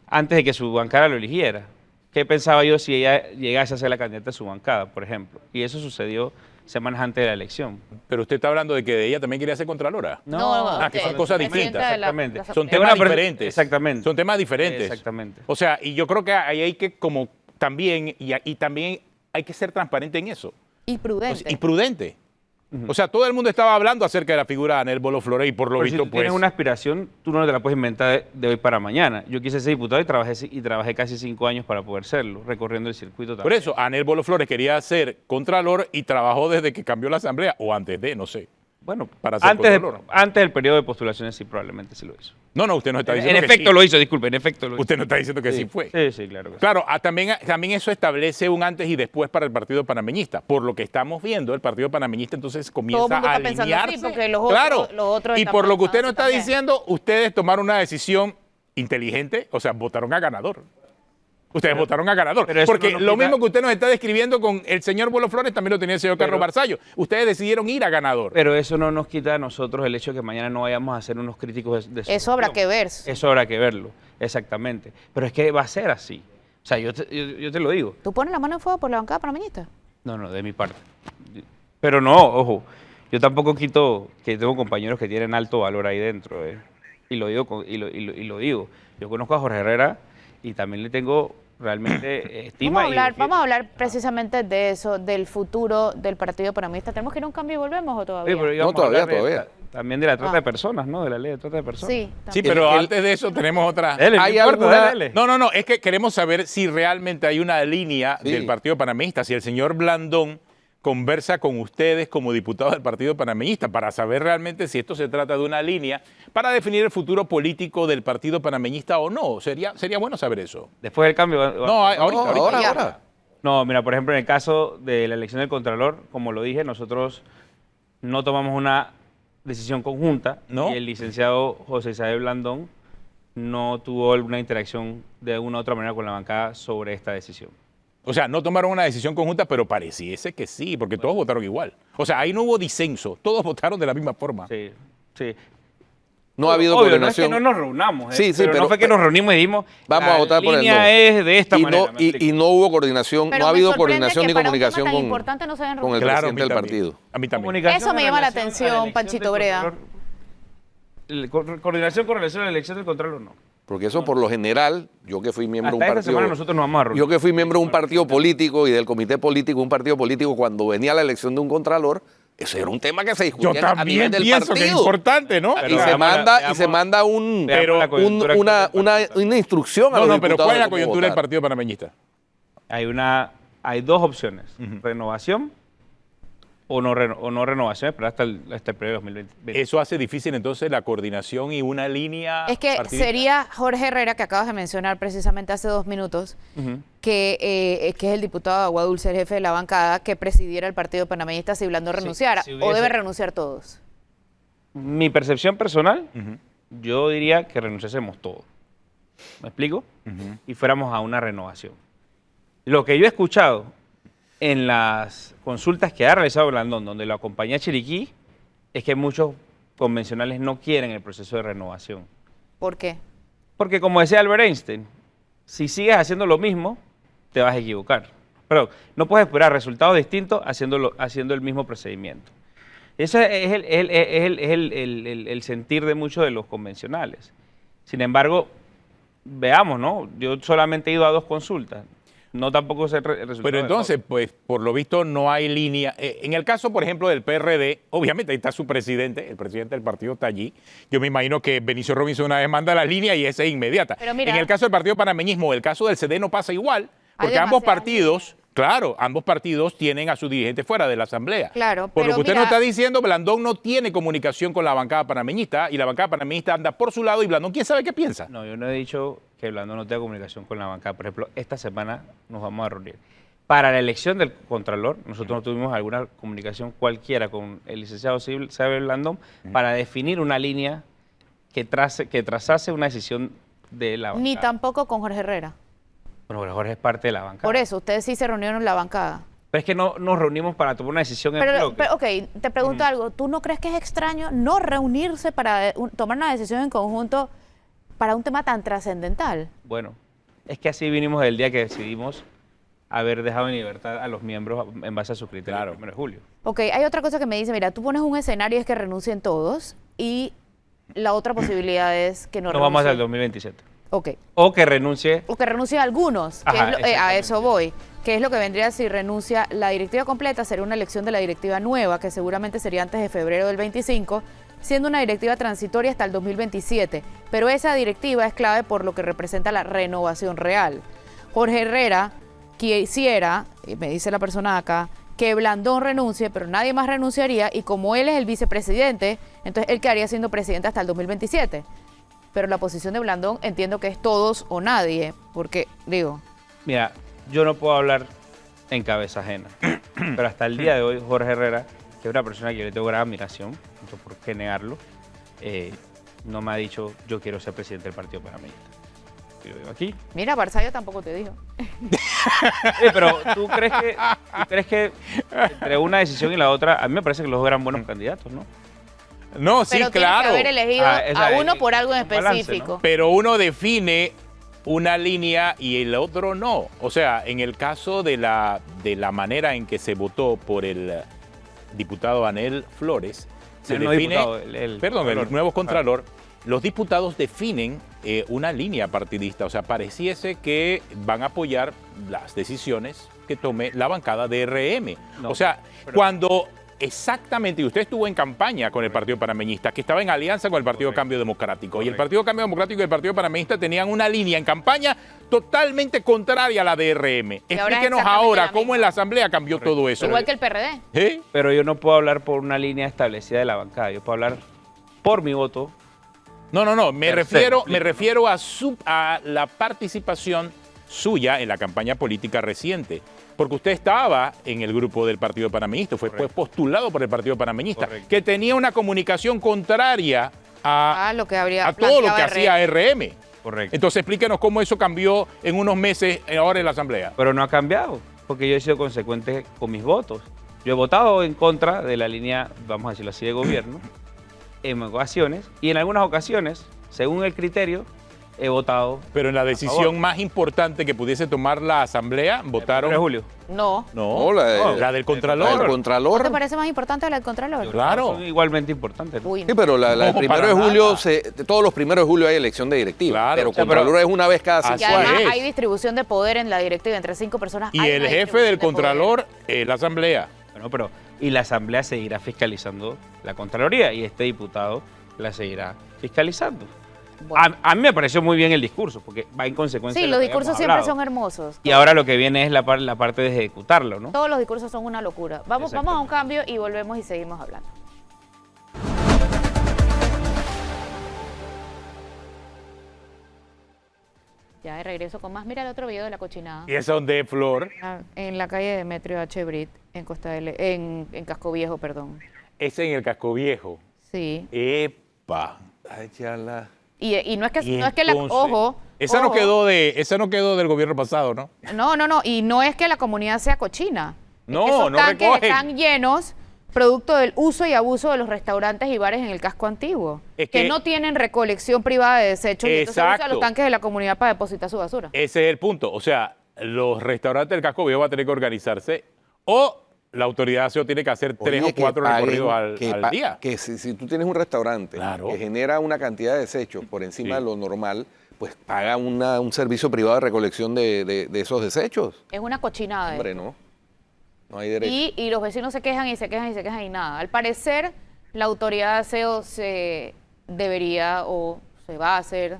antes de que su bancada lo eligiera. ¿Qué pensaba yo si ella llegase a ser la candidata de su bancada, por ejemplo? Y eso sucedió semanas antes de la elección. Pero usted está hablando de que ella también quería ser contralora. que son de- cosas presidenta distintas. de la- Exactamente. la- Son Es temas una persona- diferentes. Exactamente. Son temas diferentes. Exactamente. O sea, y yo creo que ahí hay que como también, y también hay que ser transparente en eso. Y O prudente. sea, y prudente. O sea, todo el mundo estaba hablando acerca de la figura de Aníbal Flores y por lo Pero si visto, tú pues... tienes una aspiración, tú no te la puedes inventar de hoy para mañana. Yo quise ser diputado y trabajé casi 5 años para poder serlo, recorriendo el circuito también. Por eso, Aníbal Flores quería ser contralor y trabajó desde que cambió la asamblea, o antes de, no sé. Bueno, para ser antes contralor. del periodo de postulaciones sí, probablemente sí lo hizo. No, usted no está En diciendo que efecto sí. lo hizo, disculpe, en efecto lo hizo. Usted no está diciendo que sí fue. Sí, claro que sí. Claro, también eso establece un antes y después para el Partido Panameñista. Por lo que estamos viendo, el Partido Panameñista entonces comienza mundo a está pensando así, alinearse. porque los otros- claro. los otros Y están por lo que usted pensando nos está también. diciendo, ustedes tomaron una decisión inteligente, o sea, votaron a ganador. Ustedes votaron a ganador. pero eso Porque no nos lo quita- mismo que usted nos está describiendo con el señor Bolo Flores, también lo tenía el señor Carlos Barzallo. Ustedes decidieron ir a ganador. Pero eso no nos quita a nosotros el hecho de que mañana no vayamos a ser unos críticos de su Eso habrá gestión. que ver. Eso habrá que verlo, exactamente. Pero es que va a ser así. O sea, yo te lo digo. ¿Tú pones la mano en fuego por la bancada panameñista? No, de mi parte. Pero no, ojo, yo tampoco quito que tengo compañeros que tienen alto valor ahí dentro. Y lo digo, y lo digo. Yo conozco a Jorge Herrera y también le tengo realmente estima. Vamos a hablar precisamente de eso, del futuro del Partido Panameñista. ¿Tenemos que ir a un cambio y volvemos o todavía? Oye, pero No, íbamos a hablar todavía. también de la trata Ah. de personas, ¿no? De la ley de trata de personas. Sí, Sí, también. pero El- antes de eso tenemos otra. Dele, no ¿Hay importa, alguna- dale. No, es que queremos saber si realmente hay una línea Sí. del Partido Panameñista, si el señor Blandón conversa con ustedes como diputados del Partido Panameñista para saber realmente si esto se trata de una línea para definir el futuro político del Partido Panameñista o no. Sería bueno saber eso. Después del cambio. No, ahorita. ahora. No, mira, por ejemplo, en el caso de la elección del Contralor, como lo dije, nosotros no tomamos una decisión conjunta ¿No? y el licenciado José Isabel Blandón no tuvo alguna interacción de una u otra manera con la bancada sobre esta decisión. O sea, no tomaron una decisión conjunta, pero pareciese que sí, porque todos votaron igual. O sea, ahí no hubo disenso, todos votaron de la misma forma. Sí, sí. No ha habido Obvio, coordinación. No es que no nos reunamos, Sí, pero no fue que nos reunimos y dijimos, Vamos la a votar por el línea no. es de esta y manera. no, ¿me explico? y no hubo coordinación, Pero no ha me habido sorprende coordinación que ni para un comunicación tema tan con, importante no se hayan con el Claro, presidente del a mí también. partido. A mí también. Comunicación Eso me en llama la relación a atención, elección Panchito del Brea. Coordinación con relación a la elección del Contralor, no. Porque eso por lo general, yo que fui miembro Hasta de un esta semana partido, nosotros nos vamos a reunir. yo que fui miembro de un partido político y del comité político, un partido político, cuando venía la elección de un contralor, Eso era un tema que se Yo discutía a también nivel del pienso partido. que es importante, ¿no? Pero Y se manda una instrucción a los Pero diputados ¿cuál es la de cómo coyuntura del votar. Partido Panameñista? Hay dos opciones, renovación o no renovación, pero hasta el periodo 2020. Eso hace difícil entonces la coordinación y una línea Es que partidista. sería Jorge Herrera, que acabas de mencionar precisamente hace 2 minutos, que es el diputado de Agua Dulce, el jefe de la bancada, que presidiera el partido panameñista si Blandón renunciara. si ¿O hubiese- debe renunciar todos? Mi percepción personal, yo diría que renunciásemos todos. ¿Me explico? Y fuéramos a una renovación. Lo que yo he escuchado en las consultas que ha realizado Blandón, donde lo acompaña Chiriquí, es que muchos convencionales no quieren el proceso de renovación. ¿Por qué? Porque como decía Albert Einstein, si sigues haciendo lo mismo, te vas a equivocar. Pero no puedes esperar resultados distintos haciendo el mismo procedimiento. Ese es el sentir de muchos de los convencionales. Sin embargo, veamos, ¿no? Yo solamente he ido a 2 consultas. No tampoco sé el resultado. Pero de entonces, todo. pues, por lo visto no hay línea. En el caso, por ejemplo, del PRD, obviamente ahí está su presidente, el presidente del partido está allí. Yo me imagino que Benicio Robinson una vez manda la línea y esa es inmediata. Pero mira, en el caso del Partido Panameñismo, el caso del CD no pasa igual, Hay porque ambos demasiadas partidos, claro, ambos partidos tienen a su dirigente fuera de la Asamblea. Claro, Por lo pero que usted mira- nos está diciendo, Blandón no tiene comunicación con la bancada panameñista y la bancada panameñista anda por su lado y Blandón, ¿quién sabe qué piensa? No, yo no he dicho que Blandón no tenga comunicación con la bancada. Por ejemplo, esta semana nos vamos a reunir. Para la elección del Contralor, nosotros no tuvimos alguna comunicación cualquiera con el licenciado Xavier Blandón para definir una línea que trazase una decisión de la bancada. Ni tampoco con Jorge Herrera. Bueno, Jorge es parte de la bancada. Por eso, ustedes sí se reunieron en la bancada. Pero es que no nos reunimos para tomar una decisión en bloque. Pero, ok, te pregunto algo. ¿Tú no crees que es extraño no reunirse para tomar una decisión en conjunto para un tema tan trascendental? Bueno, es que así vinimos el día que decidimos haber dejado en libertad a los miembros en base a sus criterios Claro. el 1 de julio. Ok, hay otra cosa que me dice, mira, tú pones un escenario y es que renuncien todos y la otra posibilidad es que no Nos vamos hasta el renuncien. 2027. Ok. O que renuncie. O que renuncien algunos, que Ajá, a exactamente. eso voy, que es lo que vendría si renuncia la directiva completa, sería una elección de la directiva nueva, que seguramente sería antes de febrero del 25, siendo una directiva transitoria hasta el 2027, pero esa directiva es clave por lo que representa la renovación real. Jorge Herrera quisiera, y me dice la persona acá, que Blandón renuncie, pero nadie más renunciaría, y como él es el vicepresidente, entonces él quedaría siendo presidente hasta el 2027. Pero la posición de Blandón entiendo que es todos o nadie, porque, digo, Mira, yo no puedo hablar en cabeza ajena, pero hasta el día de hoy Jorge Herrera, que es una persona que yo le tengo gran admiración, no tengo por qué negarlo, no me ha dicho yo quiero ser presidente del Partido Panameñista. Yo vivo aquí. mira, Barzallo tampoco te dijo. Pero ¿tú crees que entre una decisión y la otra, a mí me parece que los dos eran buenos candidatos, ¿no? No, sí, Pero claro. tienes que haber elegido esa a uno es por algo en un balance, específico. Pero uno define una línea y el otro no. O sea, en el caso de la manera en que se votó por el diputado Anel Flores, se El no define, diputado, el perdón, el Contralor. nuevo Contralor, los diputados definen una línea partidista. O sea, pareciese que van a apoyar las decisiones que tome la bancada de RM. No, o sea, pero- cuando exactamente, y usted estuvo en campaña con el Partido Panameñista, que estaba en alianza con el Partido Correcto. Cambio Democrático, y el Correcto. Partido Cambio Democrático y el Partido Panameñista tenían una línea en campaña totalmente contraria a la de RM. Y ahora es Explíquenos exactamente ahora la cómo misma. en la Asamblea cambió todo eso. Igual que el PRD. ¿Eh? Pero yo no puedo hablar por una línea establecida de la bancada, yo puedo hablar por mi voto. No, me Tercero. refiero a la participación suya en la campaña política reciente. Porque usted estaba en el grupo del Partido Panameñista, fue postulado por el Partido Panameñista, Correcto. que tenía una comunicación contraria a Lo que habría a todo lo que planteado hacía RM. Correcto. Entonces explíquenos cómo eso cambió en unos meses ahora en la Asamblea. Pero no ha cambiado, porque yo he sido consecuente con mis votos. Yo he votado en contra de la línea, vamos a decirlo así, de gobierno, en ocasiones, y en algunas ocasiones, según el criterio, he votado. Pero en la decisión más importante que pudiese tomar la Asamblea, votaron... 1 de julio. No. No, No, la del Contralor. El ¿No te Contralor. parece más importante la del Contralor? Claro. Son igualmente importantes, ¿no? Uy, Sí, pero la del No, 1 para de julio, nada. todos los 1 de julio hay elección de directiva. Claro. Pero O sea, Contralor es una vez cada Así y 5 además años. es. hay distribución de poder en la directiva entre 5 personas. Y hay el una jefe distribución del de poder. Contralor es la Asamblea. Bueno, pero y la Asamblea seguirá fiscalizando la Contraloría y este diputado la seguirá fiscalizando. Bueno. A mí me pareció muy bien el discurso, porque va en consecuencia Sí, de lo los que discursos habíamos siempre hablado. son hermosos. Y ahora lo que viene es la parte de ejecutarlo, ¿no? Todos los discursos son una locura. Vamos a un cambio y volvemos y seguimos hablando. Ya de regreso con más. Mira el otro video de la cochinada. ¿Y eso dónde es, Flor? En la calle Demetrio H. Brit, en en Casco Viejo, perdón. Es en el Casco Viejo. Sí. ¡Epa! Ay, chala. Y no es que, Y no es que la, entonces, ojo. Esa ojo, no quedó del gobierno pasado, ¿no? No, y no es que la comunidad sea cochina. Es No, que esos no tanques recogen. están llenos producto del uso y abuso de los restaurantes y bares en el casco antiguo, Es que que- no tienen recolección privada de desechos y entonces usan Exacto. los tanques de la comunidad para depositar su basura. Ese es el punto. O sea, los restaurantes del Casco Viejo van a tener que organizarse o la autoridad SEO tiene que hacer 3 Oye, o 4 que paguen- recorridos que al pa- día. Que si tú tienes un restaurante Claro. que genera una cantidad de desechos por encima Sí. de lo normal, pues paga un servicio privado de recolección de esos desechos. Es una cochinada. Hombre, esto. no. No hay derecho. Y los vecinos se quejan y se quejan y se quejan y nada. Al parecer, la autoridad de aseo se debería o se va a hacer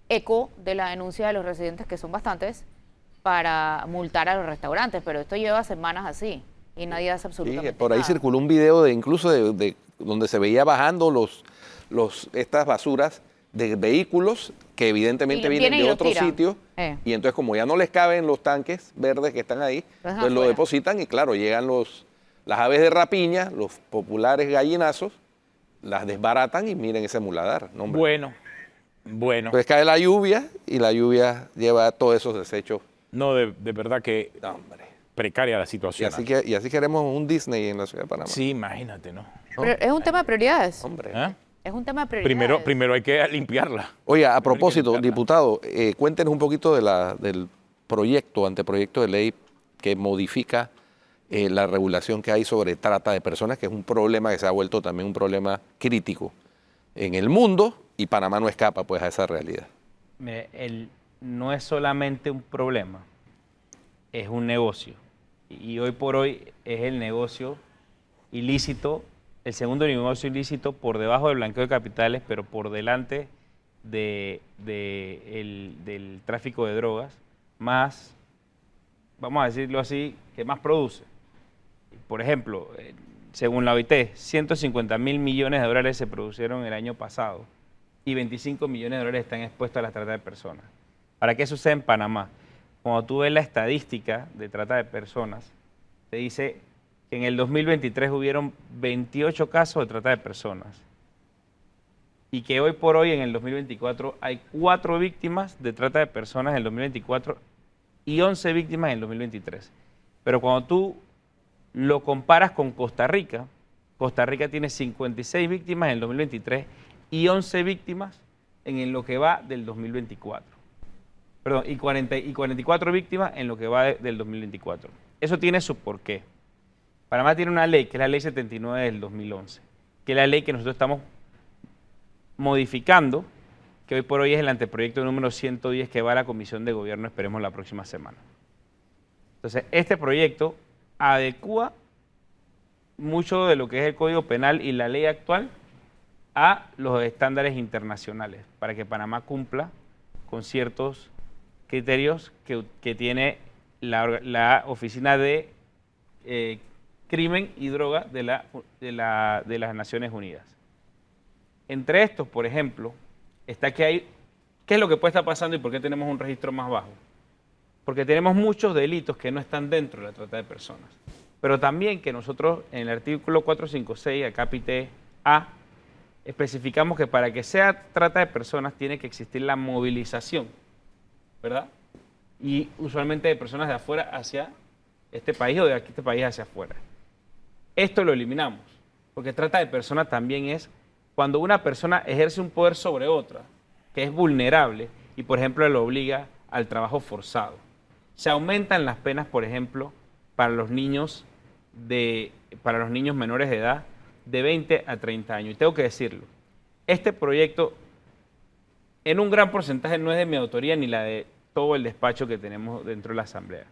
eco de la denuncia de los residentes, que son bastantes, para multar a los restaurantes. Pero esto lleva semanas así y nadie hace Sí, absolutamente por ahí nada. circuló un video de incluso de donde se veía bajando estas basuras de vehículos que evidentemente Y vienen vienen y de los otro tiran. sitio. Y entonces como ya no les caben los tanques verdes que están ahí, dejan pues lo afuera. depositan y claro, llegan las aves de rapiña, los populares gallinazos, las desbaratan y miren ese muladar. No, hombre. Bueno. Entonces cae la lluvia y la lluvia lleva todos esos desechos. No, de verdad que No, hombre. precaria la Y situación. así queremos un Disney en la ciudad de Panamá. Sí, imagínate, ¿no? Pero es un tema de prioridades. Hombre. ¿Ah? Es un tema de prioridades. Primero hay que limpiarla. Oiga, a Primero hay que propósito, limpiarla. diputado, cuéntenos un poquito del anteproyecto de ley que modifica la regulación que hay sobre trata de personas, que es un problema que se ha vuelto también un problema crítico en el mundo y Panamá no escapa pues a esa realidad. No es solamente un problema, es un negocio. Y hoy por hoy es el negocio ilícito, el segundo negocio ilícito por debajo del blanqueo de capitales, pero por delante del tráfico de drogas, más, vamos a decirlo así, que más produce. Por ejemplo, según la OIT, 150.000 millones de dólares se produjeron el año pasado y 25 millones de dólares están expuestos a la trata de personas. ¿Para qué sucede en Panamá? Cuando tú ves la estadística de trata de personas, te dice que en el 2023 hubieron 28 casos de trata de personas y que hoy por hoy, en el 2024, hay 4 víctimas de trata de personas en el 2024 y 11 víctimas en el 2023. Pero cuando tú lo comparas con Costa Rica tiene 56 víctimas en el 2023 y 11 víctimas en lo que va del 2024. Perdón, y 44 víctimas en lo que va del 2024. Eso tiene su porqué. Panamá tiene una ley, que es la Ley 79 del 2011, que es la ley que nosotros estamos modificando, que hoy por hoy es el anteproyecto número 110 que va a la Comisión de Gobierno, esperemos la próxima semana. Entonces, este proyecto adecúa mucho de lo que es el Código Penal y la ley actual a los estándares internacionales, para que Panamá cumpla con ciertos criterios que tiene la Oficina de Crimen y Droga de las Naciones Unidas. Entre estos, por ejemplo, está que ¿qué es lo que puede estar pasando y por qué tenemos un registro más bajo? Porque tenemos muchos delitos que no están dentro de la trata de personas. Pero también que nosotros en el artículo 456, acápite A, especificamos que para que sea trata de personas tiene que existir la movilización, ¿verdad? Y usualmente de personas de afuera hacia este país o de aquí este país hacia afuera. Esto lo eliminamos, porque trata de personas también es cuando una persona ejerce un poder sobre otra, que es vulnerable y, por ejemplo, le obliga al trabajo forzado. Se aumentan las penas, por ejemplo, para los niños menores de edad de 20 a 30 años. Y tengo que decirlo, este proyecto en un gran porcentaje no es de mi autoría ni la de todo el despacho que tenemos dentro de la Asamblea.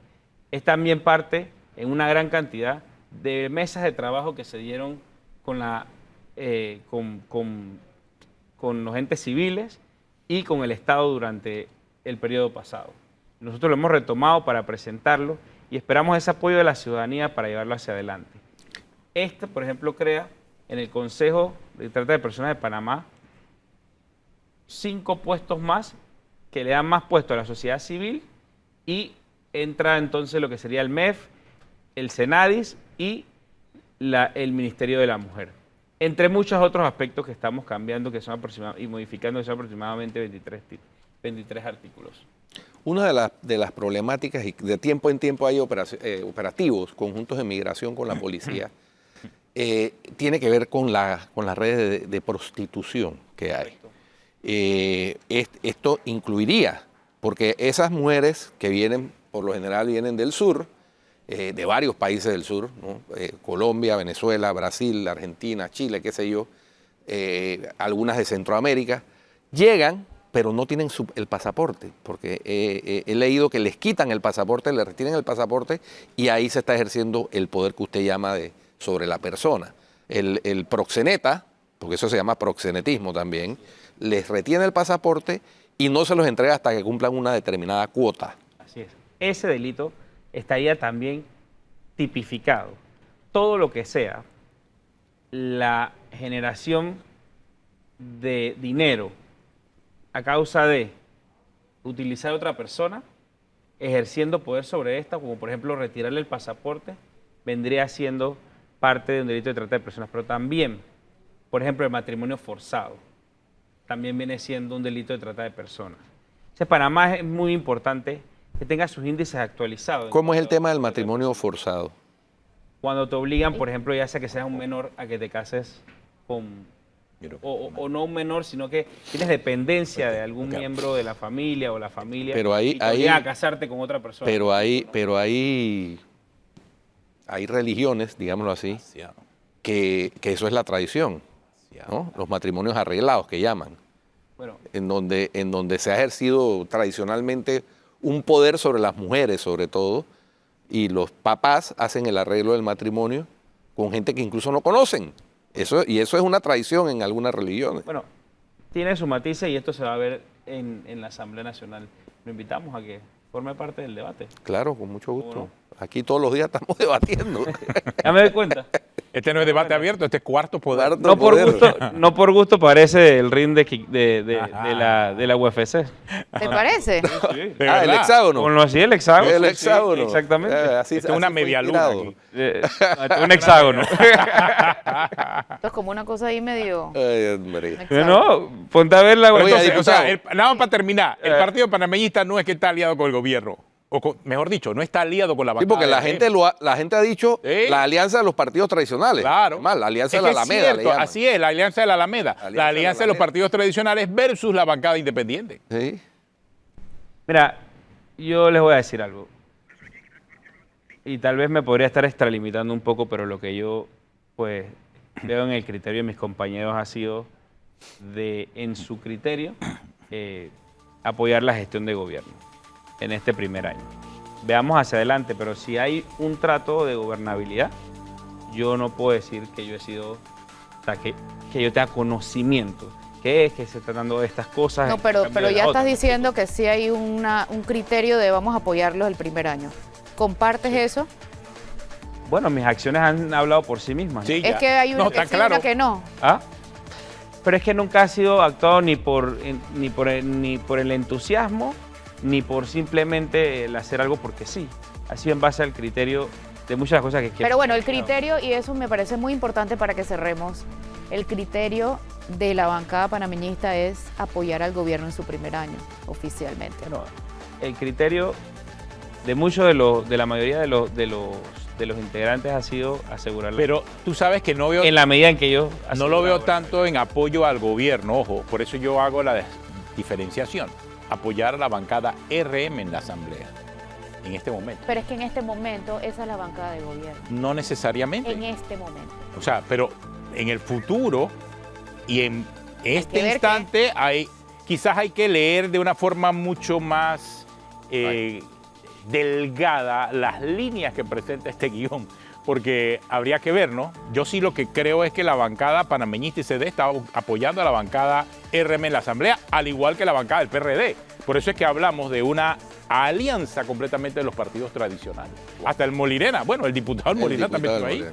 Es también parte, en una gran cantidad, de mesas de trabajo que se dieron con, con los entes civiles y con el Estado durante el periodo pasado. Nosotros lo hemos retomado para presentarlo y esperamos ese apoyo de la ciudadanía para llevarlo hacia adelante. Este, por ejemplo, crea en el Consejo de Trata de Personas de Panamá 5 puestos más que le dan más puestos a la sociedad civil y entra entonces lo que sería el MEF, el Senadis y el Ministerio de la Mujer. Entre muchos otros aspectos que estamos cambiando que son y modificando, que son aproximadamente 23 artículos. Una de las problemáticas, y de tiempo en tiempo hay operativos, conjuntos de migración con la policía, tiene que ver con las redes de prostitución que hay. Esto incluiría, porque esas mujeres que vienen, por lo general vienen del sur, de varios países del sur, ¿no? Colombia, Venezuela, Brasil, Argentina, Chile, qué sé yo, algunas de Centroamérica, llegan, pero no tienen el pasaporte, porque he leído que les quitan el pasaporte, les retiran el pasaporte y ahí se está ejerciendo el poder que usted llama sobre la persona. El proxeneta, porque eso se llama proxenetismo también, les retiene el pasaporte y no se los entrega hasta que cumplan una determinada cuota. Así es. Ese delito estaría también tipificado. Todo lo que sea la generación de dinero a causa de utilizar a otra persona, ejerciendo poder sobre esta, como por ejemplo retirarle el pasaporte, vendría siendo parte de un delito de trata de personas. Pero también, por ejemplo, el matrimonio forzado, también viene siendo un delito de trata de personas. Entonces, Panamá es muy importante que tenga sus índices actualizados. ¿Cómo es el tema del matrimonio forzado? Cuando te obligan, por ejemplo, ya sea que seas un menor, a que te cases con... O no un menor, sino que tienes dependencia de algún miembro de la familia o la familia, pero ahí, y te obligan a casarte con otra persona. Pero hay religiones, digámoslo así, que eso es la tradición, ¿no? Los matrimonios arreglados que llaman, bueno, en donde se ha ejercido tradicionalmente un poder sobre las mujeres, sobre todo, y los papás hacen el arreglo del matrimonio con gente que incluso no conocen. Eso es una tradición en algunas religiones. Bueno, tiene su matices y esto se va a ver en la Asamblea Nacional. Lo invitamos a que forme parte del debate. Claro, con mucho gusto. Aquí todos los días estamos debatiendo. Ya me doy cuenta. Este no es debate abierto, este es cuarto poder. No por gusto parece el ring de la UFC. ¿Te parece? Sí. El hexágono. Con lo así, el hexágono. El hexágono. Sí, exactamente. Así es una media luna aquí. Un hexágono. Esto es como una cosa ahí medio... Ay, hombre. No, ponte a ver la Oiga, Entonces, diputado. nada más para terminar, el partido panameñista no es que está aliado con el gobierno, mejor dicho, no está aliado con la Sí, bancada. porque la gente ha dicho Sí. la alianza de los partidos tradicionales. Claro. Además, la alianza Es de que la es Alameda. cierto, le llaman. así es, la alianza de la Alameda. La alianza de los partidos tradicionales versus la bancada independiente. Sí. Mira, yo les voy a decir algo. Y tal vez me podría estar extralimitando un poco, pero lo que yo pues veo en el criterio de mis compañeros ha sido en su criterio, apoyar la gestión de gobierno en este primer año. Veamos hacia adelante, pero si hay un trato de gobernabilidad, yo no puedo decir que yo he sido, o sea, que yo tenga conocimiento, que se están dando estas cosas. No, pero ya estás diciendo que sí hay un criterio de vamos a apoyarlos el primer año. ¿Compartes eso? Bueno, mis acciones han hablado por sí mismas. Sí, Es ya. que hay una No, que está sí y claro. una que no. ¿Ah? Pero es que nunca ha sido actuado ni por el entusiasmo, ni por simplemente el hacer algo porque sí. Ha sido en base al criterio de muchas cosas que quiero. Pero bueno, el criterio, y eso me parece muy importante para que cerremos, el criterio de la bancada panameñista es apoyar al gobierno en su primer año, oficialmente. Bueno, el criterio de muchos de la mayoría de los integrantes ha sido asegurarlo. Pero tú sabes que no veo, en la medida en que yo no lo veo tanto en apoyo al gobierno, ojo, por eso yo hago la diferenciación. Apoyar a la bancada RM en la Asamblea, en este momento. Pero es que en este momento esa es la bancada de gobierno. No necesariamente. En este momento. O sea, pero en el futuro y en que este ver instante quizás hay que leer de una forma mucho más delgada las líneas que presenta este guión. porque habría que ver, ¿no? Yo sí lo que creo es que la bancada panameñista y CD está apoyando a la bancada RM en la Asamblea, al igual que la bancada del PRD. Por eso es que hablamos de una alianza completamente de los partidos tradicionales. Hasta el Molirena, bueno, el diputado Molirena también está ahí.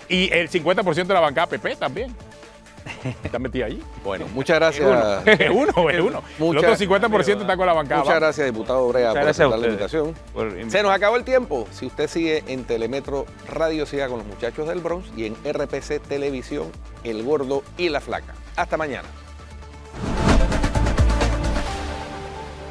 Y el 50% de la bancada PP también. Está metido allí. Bueno, muchas gracias. Es uno. El otro 50% está con la bancada. Muchas gracias, diputado Brea, por gracias a aceptar la ustedes invitación. Se nos acabó el tiempo. Si usted sigue en Telemetro Radio, siga con los muchachos del Bronx y en RPC Televisión, El Gordo y la Flaca. Hasta mañana.